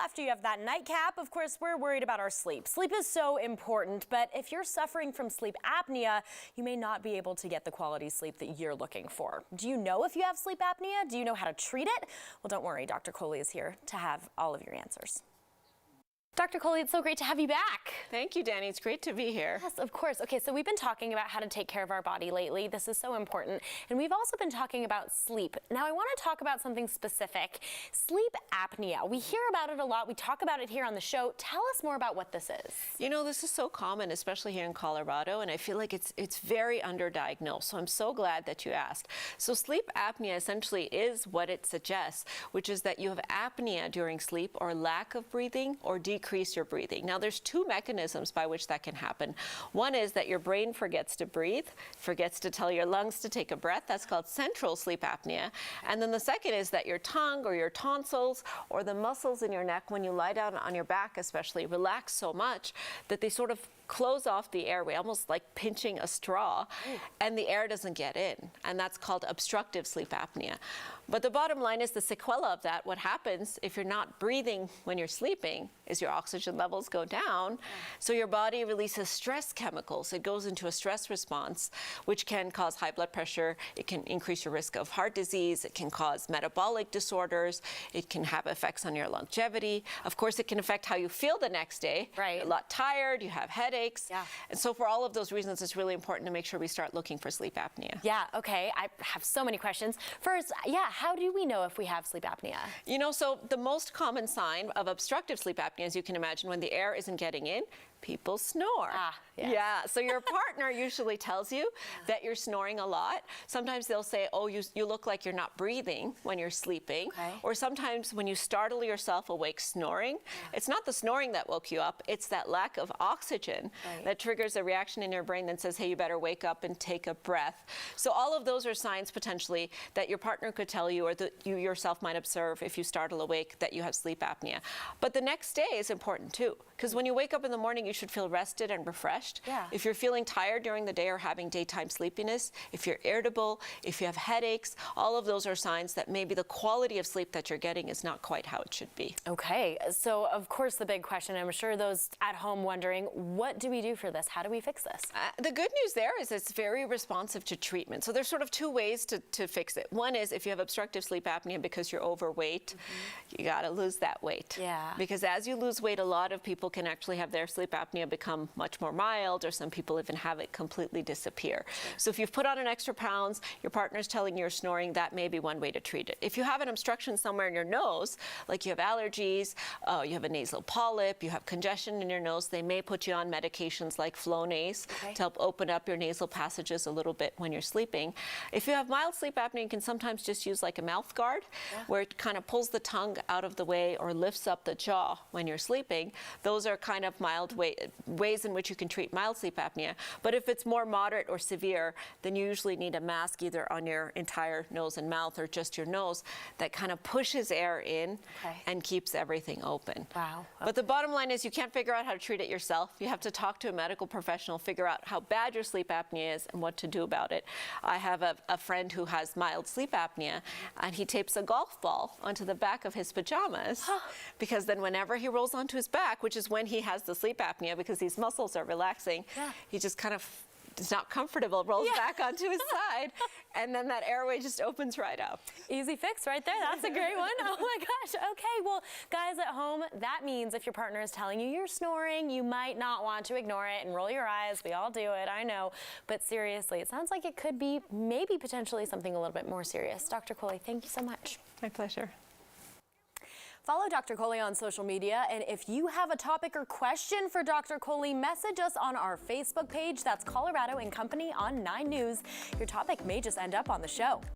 after you have that nightcap, of course, we're worried about our sleep. Sleep is so important, but if you're suffering from sleep apnea, you may not be able to get the quality sleep that you're looking for. Do you know if you have sleep apnea? Do you know how to treat it? Well, don't worry, Dr. Kohli is here to have all of your answers. Dr. Kohli, it's so great to have you back. Thank you, Danny. It's great to be here. Yes, of course. Okay, so we've been talking about how to take care of our body lately. This is so important. And we've also been talking about sleep. Now, I want to talk about something specific. Sleep apnea. We hear about it a lot. We talk about it here on the show. Tell us more about what this is. You know, this is so common, especially here in Colorado, and I feel like it's very underdiagnosed. So I'm so glad that you asked. So sleep apnea essentially is what it suggests, which is that you have apnea during sleep or lack of breathing or decrease your breathing. Now, there's two mechanisms by which that can happen. One is that your brain forgets to breathe, forgets to tell your lungs to take a breath. That's called central sleep apnea. And then the second is that your tongue or your tonsils or the muscles in your neck, when you lie down on your back especially, relax so much that they sort of close off the airway, almost like pinching a straw, and the air doesn't get in. And that's called obstructive sleep apnea. But the bottom line is the sequela of that. What happens if you're not breathing when you're sleeping is your oxygen levels go down. So your body releases stress chemicals. It goes into a stress response, which can cause high blood pressure. It can increase your risk of heart disease. It can cause metabolic disorders. It can have effects on your longevity. Of course, it can affect how you feel the next day. Right. You're a lot tired, you have headaches. Yeah. And so for all of those reasons, it's really important to make sure we start looking for sleep apnea. Yeah, okay. I have so many questions. First, how do we know if we have sleep apnea? You know, so the most common sign of obstructive sleep apnea, as you can imagine, when the air isn't getting in, people snore. Yes. Yeah, so your partner usually tells you that you're snoring a lot. Sometimes they'll say, oh, you look like you're not breathing when you're sleeping. Okay. Or sometimes when you startle yourself awake snoring, it's not the snoring that woke you up, it's that lack of oxygen that triggers a reaction in your brain that says, hey, you better wake up and take a breath. So all of those are signs potentially that your partner could tell you or that you yourself might observe if you startle awake that you have sleep apnea. But the next day is important too, because when you wake up in the morning, you should feel rested and refreshed. Yeah. If you're feeling tired during the day or having daytime sleepiness, if you're irritable, if you have headaches, all of those are signs that maybe the quality of sleep that you're getting is not quite how it should be. Okay, so of course the big question, I'm sure those at home wondering, what do we do for this? How do we fix this? The good news there is it's very responsive to treatment. So there's sort of two ways to fix it. One is if you have obstructive sleep apnea because you're overweight, you got to lose that weight. Yeah. Because as you lose weight, a lot of people can actually have their sleep apnea become much more mild, or some people even have it completely disappear. So if you've put on an extra pounds, your partner's telling you you're snoring, that may be one way to treat it. If you have an obstruction somewhere in your nose, like you have allergies, you have a nasal polyp, you have congestion in your nose, they may put you on medications like Flonase to help open up your nasal passages a little bit when you're sleeping. If you have mild sleep apnea, you can sometimes just use like a mouth guard where it kind of pulls the tongue out of the way or lifts up the jaw when you're sleeping. Those are kind of mild ways in which you can treat mild sleep apnea. But if it's more moderate or severe, then you usually need a mask either on your entire nose and mouth or just your nose that kind of pushes air in and keeps everything open. Wow. Okay. But the bottom line is you can't figure out how to treat it yourself. You have to talk to a medical professional, figure out how bad your sleep apnea is and what to do about it. I have a friend who has mild sleep apnea, and he tapes a golf ball onto the back of his pajamas because then whenever he rolls onto his back, which is when he has the sleep apnea because these muscles are relaxing, he just kind of is not comfortable, rolls back onto his side, and then that airway just opens right up. Easy fix right there. That's a great one. Oh my gosh. Okay, well, guys at home, that means if your partner is telling you you're snoring, you might not want to ignore it and roll your eyes. We all do it, I know. But seriously, it sounds like it could be maybe potentially something a little bit more serious. Dr. Kohli, thank you so much. My pleasure. Follow Dr. Kohli on social media, and if you have a topic or question for Dr. Kohli, message us on our Facebook page. That's Colorado and Company on 9 News. Your topic may just end up on the show.